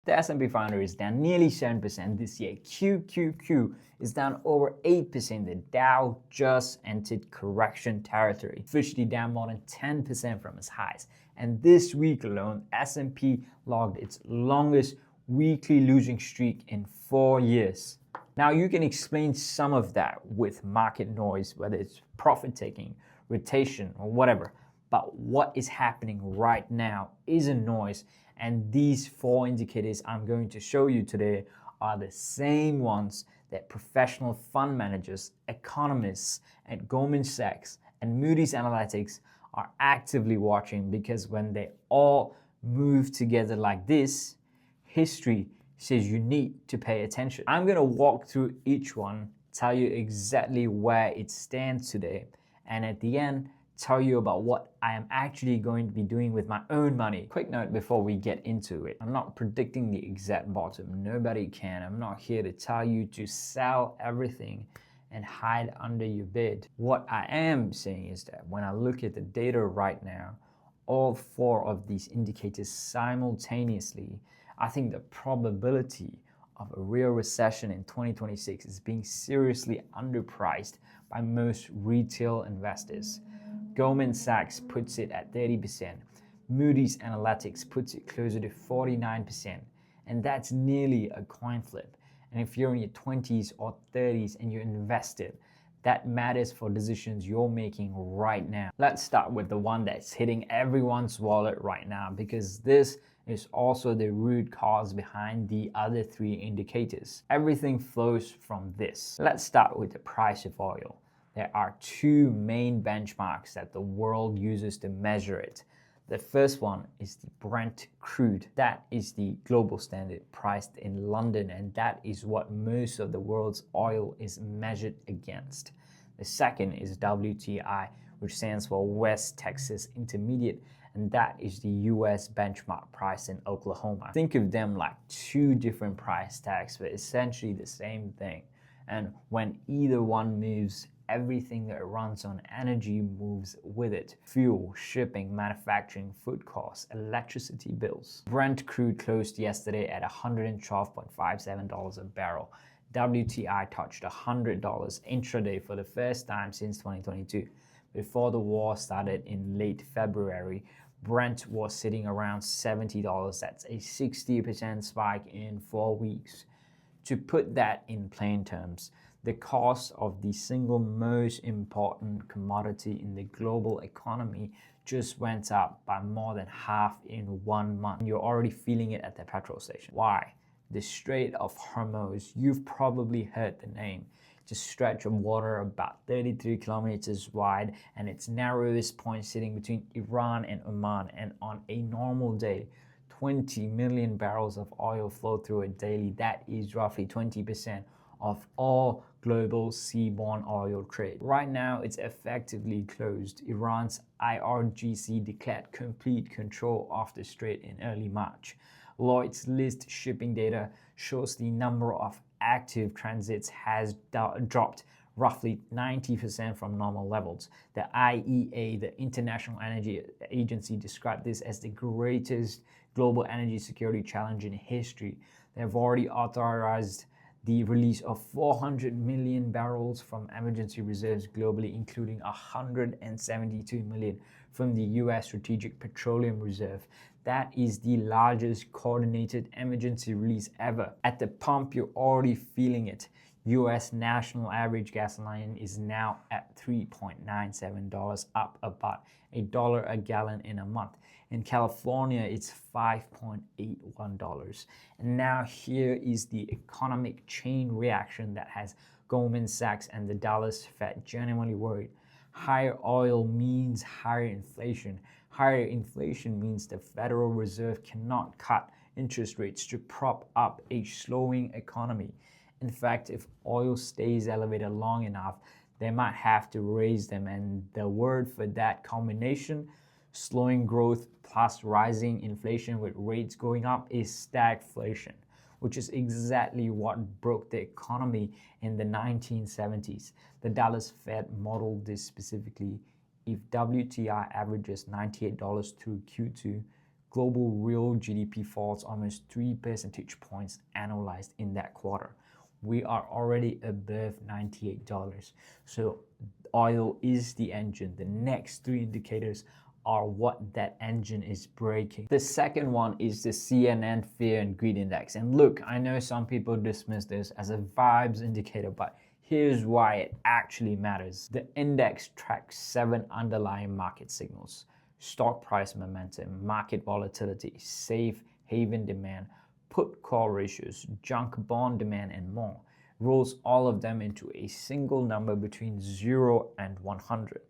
The S&P 500 is down nearly 7% this year. QQQ is down over 8%. The Dow just entered correction territory, officially down more than 10% from its highs. And this week alone, S&P logged its longest weekly losing streak in 4 years. Now, you can explain some of that with market noise, whether it's profit taking, rotation, or whatever. But what is happening right now isn't noise. And these 4 indicators I'm going to show you today are the same ones that professional fund managers, economists at Goldman Sachs and Moody's Analytics are actively watching, because when they all move together like this, history says you need to pay attention. I'm going to walk through each one, tell you exactly where it stands today, and at the end, tell you about what I am actually going to be doing with my own money. Quick note before we get into it. I'm not predicting the exact bottom. Nobody can. I'm not here to tell you to sell everything and hide under your bed. What I am saying is that when I look at the data right now, all 4 of these indicators simultaneously, I think the probability of a real recession in 2026 is being seriously underpriced by most retail investors. Goldman Sachs puts it at 30%. Moody's Analytics puts it closer to 49%. And that's nearly a coin flip. And if you're in your 20s or 30s and you're invested, that matters for decisions you're making right now. Let's start with the one that's hitting everyone's wallet right now, because this is also the root cause behind the other 3 indicators. Everything flows from this. Let's start with the price of oil. There are 2 main benchmarks that the world uses to measure it. The first one is the Brent crude. That is the global standard priced in London, and that is what most of the world's oil is measured against. The second is WTI, which stands for West Texas Intermediate, and that is the US benchmark price in Oklahoma. Think of them like 2 different price tags, but essentially the same thing. And when either one moves, everything that runs on energy moves with it. Fuel, shipping, manufacturing, food costs, electricity bills. Brent crude closed yesterday at $112.57 a barrel. WTI touched $100 intraday for the first time since 2022. Before the war started in late February, Brent was sitting around $70. That's a 60% spike in 4 weeks. To put that in plain terms, the cost of the single most important commodity in the global economy just went up by more than half in 1 month. You're already feeling it at the petrol station. Why? The Strait of Hormuz, you've probably heard the name. It's a stretch of water about 33 kilometers wide, and its narrowest point sitting between Iran and Oman. And on a normal day, 20 million barrels of oil flow through it daily. That is roughly 20% of all global seaborne oil trade. Right now, it's effectively closed. Iran's IRGC declared complete control of the strait in early March. Lloyd's List shipping data shows the number of active transits has dropped roughly 90% from normal levels. The IEA, the International Energy Agency, described this as the greatest global energy security challenge in history. They've already authorized the release of 400 million barrels from emergency reserves globally, including 172 million from the US Strategic Petroleum Reserve. That is the largest coordinated emergency release ever. At the pump, you're already feeling it. US national average gasoline is now at $3.97, up about $1 a gallon in a month. In California, it's $5.81. And now here is the economic chain reaction that has Goldman Sachs and the Dallas Fed genuinely worried. Higher oil means higher inflation. Higher inflation means the Federal Reserve cannot cut interest rates to prop up a slowing economy. In fact, if oil stays elevated long enough, they might have to raise them. And the word for that combination, slowing growth plus rising inflation with rates going up, is stagflation, which is exactly what broke the economy in the 1970s. The Dallas Fed modeled this specifically. If WTI averages $98 through Q2, Global real GDP falls almost 3 percentage points annualized in that quarter. We are already above $98. So oil is the engine. The next three indicators are what that engine is breaking. The second one is the CNN Fear and Greed Index. And look, I know some people dismiss this as a vibes indicator, but here's why it actually matters. The index tracks 7 underlying market signals: stock price momentum, market volatility, safe haven demand, put call ratios, junk bond demand, and more. Rolls all of them into a single number between 0 and 100.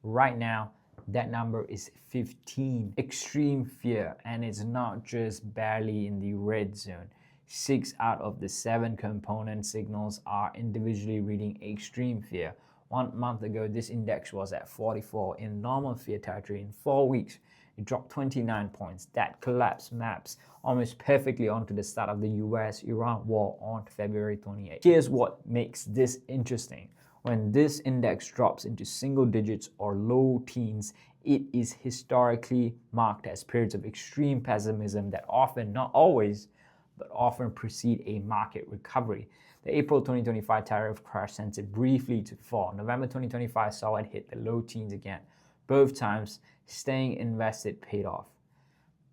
Right now, that number is 15. Extreme fear, and it's not just barely in the red zone. 6 out of the 7 component signals are individually reading extreme fear. 1 month ago, this index was at 44 in normal fear territory. In 4 weeks, it dropped 29 points. That collapse maps almost perfectly onto the start of the US-Iran war on February 28. Here's what makes this interesting. When this index drops into single digits or low teens, it is historically marked as periods of extreme pessimism that often, not always, but often precede a market recovery. The April 2025 tariff crash sent it briefly to fall. November 2025 saw it hit the low teens again. Both times, staying invested paid off.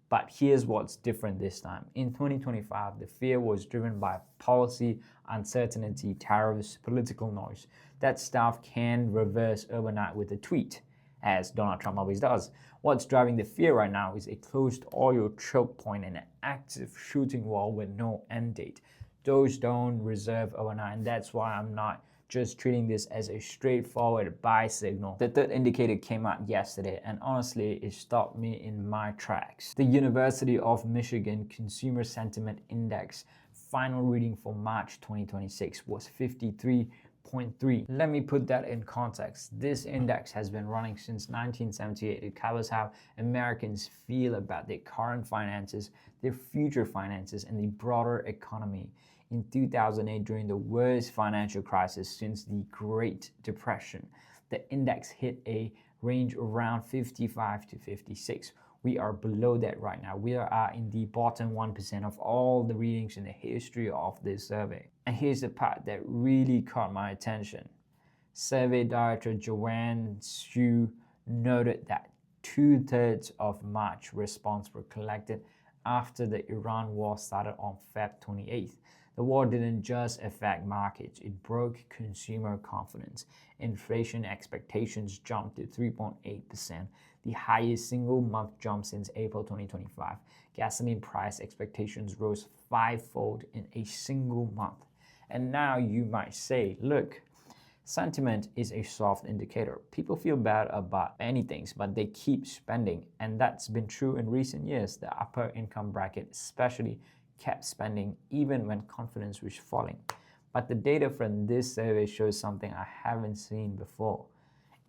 But here's what's different this time. In 2025, the fear was driven by policy uncertainty, tariffs, political noise. That stuff can reverse overnight with a tweet, as Donald Trump always does. What's driving the fear right now is a closed oil choke point and an active shooting war with no end date. Those don't reserve overnight, and that's why I'm not just treating this as a straightforward buy signal. The third indicator came out yesterday, and honestly, it stopped me in my tracks. The University of Michigan Consumer Sentiment Index final reading for March 2026 was 53.3. Let me put that in context. This index has been running since 1978. It covers how Americans feel about their current finances, their future finances, and the broader economy. In 2008, during the worst financial crisis since the Great Depression, the index hit a range around 55 to 56. We are below that right now. We are in the bottom 1% of all the readings in the history of this survey. And here's the part that really caught my attention. Survey director Joanne Hsu noted that 2/3 of March response were collected after the Iran war started on Feb 28th. The war didn't just affect markets, it broke consumer confidence. Inflation expectations jumped to 3.8%, the highest single month jump since April 2025. Gasoline price expectations rose 5-fold in a single month. And now you might say, look, sentiment is a soft indicator. People feel bad about many things, but they keep spending. And that's been true in recent years. The upper income bracket especially kept spending even when confidence was falling. But the data from this survey shows something I haven't seen before.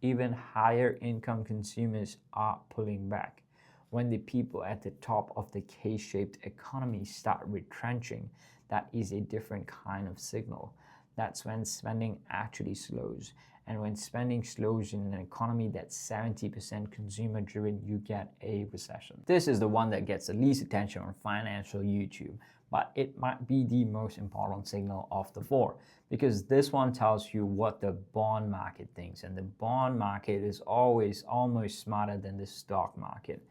Even higher income consumers are pulling back. When the people at the top of the K-shaped economy start retrenching, that is a different kind of signal. That's when spending actually slows. And when spending slows in an economy that's 70% consumer driven, you get a recession. This is the one that gets the least attention on financial YouTube, but it might be the most important signal of the 4 because this one tells you what the bond market thinks, and the bond market is always almost smarter than the stock market.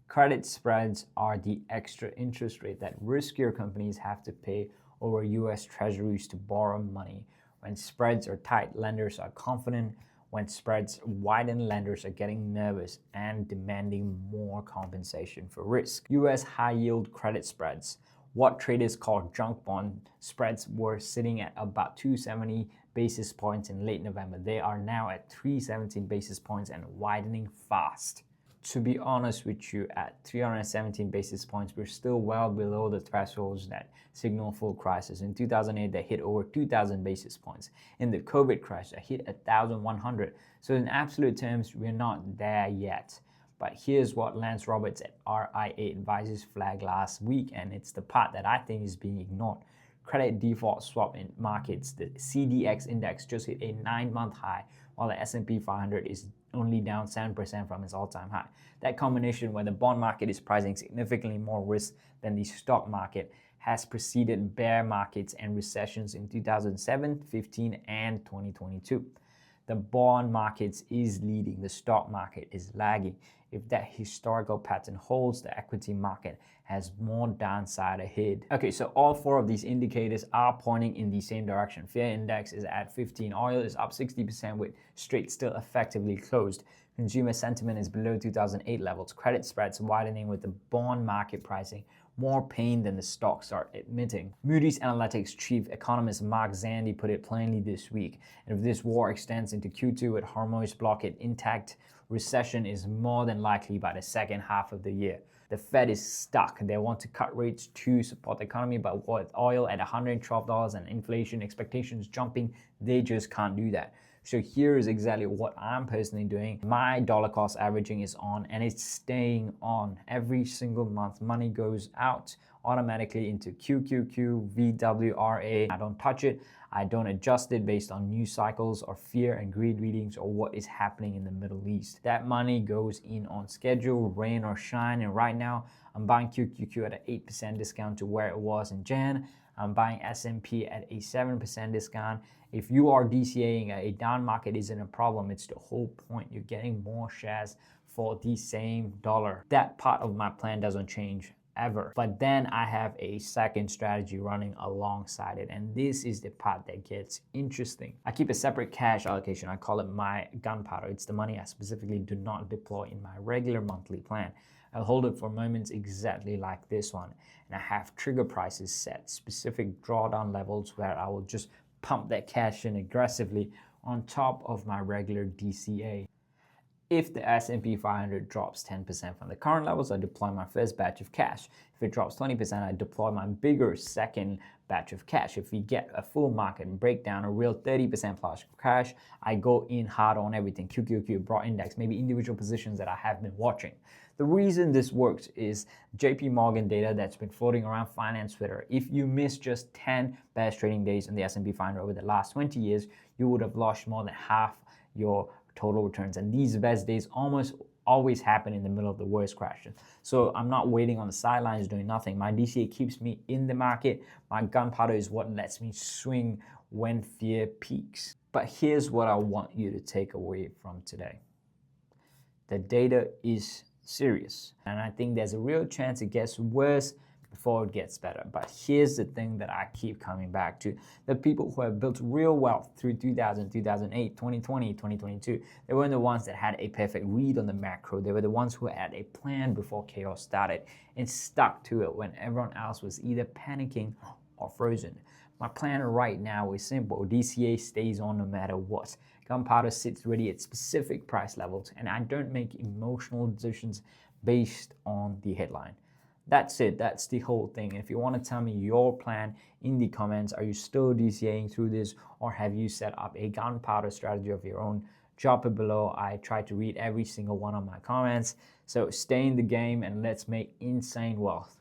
Credit spreads are the extra interest rate that riskier companies have to pay over US Treasuries to borrow money. When spreads are tight, lenders are confident. When spreads widen, lenders are getting nervous and demanding more compensation for risk. US high-yield credit spreads, what traders call junk bond spreads, were sitting at about 270 basis points in late November. They are now at 317 basis points and widening fast. To be honest with you, at 317 basis points, we're still well below the thresholds that signal full crisis. In 2008, they hit over 2,000 basis points. In the COVID crash, they hit 1,100. So in absolute terms, we're not there yet. But here's what Lance Roberts at RIA Advisors flagged last week, and it's the part that I think is being ignored. Credit default swap in markets, the CDX index just hit a 9-month high, while the S&P 500 is only down 7% from its all-time high. That combination where the bond market is pricing significantly more risk than the stock market has preceded bear markets and recessions in 2007, 15, and 2022. The bond market is leading, the stock market is lagging. If that historical pattern holds, the equity market has more downside ahead. Okay, so all four of these indicators are pointing in the same direction. Fear index is at 15. Oil is up 60% with Strait still effectively closed. Consumer sentiment is below 2008 levels. Credit spreads widening with the bond market pricing more pain than the stocks are admitting. Moody's Analytics chief economist Mark Zandi put it plainly this week. And if this war extends into Q2 with Hormuz blockade intact, recession is more than likely by the second half of the year. The Fed is stuck. They want to cut rates to support the economy, but with oil at $112 and inflation expectations jumping, they just can't do that. So here is exactly what I'm personally doing. My dollar cost averaging is on and it's staying on. Every single month, money goes out automatically into QQQ, VWRA. I don't touch it. I don't adjust it based on news cycles or fear and greed readings or what is happening in the Middle East. That money goes in on schedule, rain or shine. And right now, I'm buying QQQ at an 8% discount to where it was in Jan. I'm buying S&P at a 7% discount. If you are DCAing, a down market isn't a problem. It's the whole point. You're getting more shares for the same dollar. That part of my plan doesn't change ever. But then I have a second strategy running alongside it. And this is the part that gets interesting. I keep a separate cash allocation. I call it my gunpowder. It's the money I specifically do not deploy in my regular monthly plan. I'll hold it for moments exactly like this one. And I have trigger prices set, specific drawdown levels where I will just pump that cash in aggressively on top of my regular DCA. If the S&P 500 drops 10% from the current levels, I deploy my first batch of cash. If it drops 20%, I deploy my bigger second batch of cash. If we get a full market breakdown, a real 30% plus cash, I go in hard on everything. QQQ, broad index, maybe individual positions that I have been watching. The reason this works is JP Morgan data that's been floating around finance Twitter. If you miss just 10 bearish trading days on the S&P 500 over the last 20 years, you would have lost more than half your total returns. And these best days almost always happen in the middle of the worst crashes. So I'm not waiting on the sidelines doing nothing. My DCA keeps me in the market. My gunpowder is what lets me swing when fear peaks. But here's what I want you to take away from today. The data is serious. And I think there's a real chance it gets worse before it gets better. But here's the thing that I keep coming back to. The people who have built real wealth through 2000, 2008, 2020, 2022, they weren't the ones that had a perfect read on the macro. They were the ones who had a plan before chaos started and stuck to it when everyone else was either panicking or frozen. My plan right now is simple. DCA stays on no matter what. Gunpowder sits ready at specific price levels, and I don't make emotional decisions based on the headline. That's it. That's the whole thing. If you want to tell me your plan in the comments, are you still DCAing through this, or have you set up a gunpowder strategy of your own? Drop it below. I try to read every single one of my comments. So stay in the game and let's make insane wealth.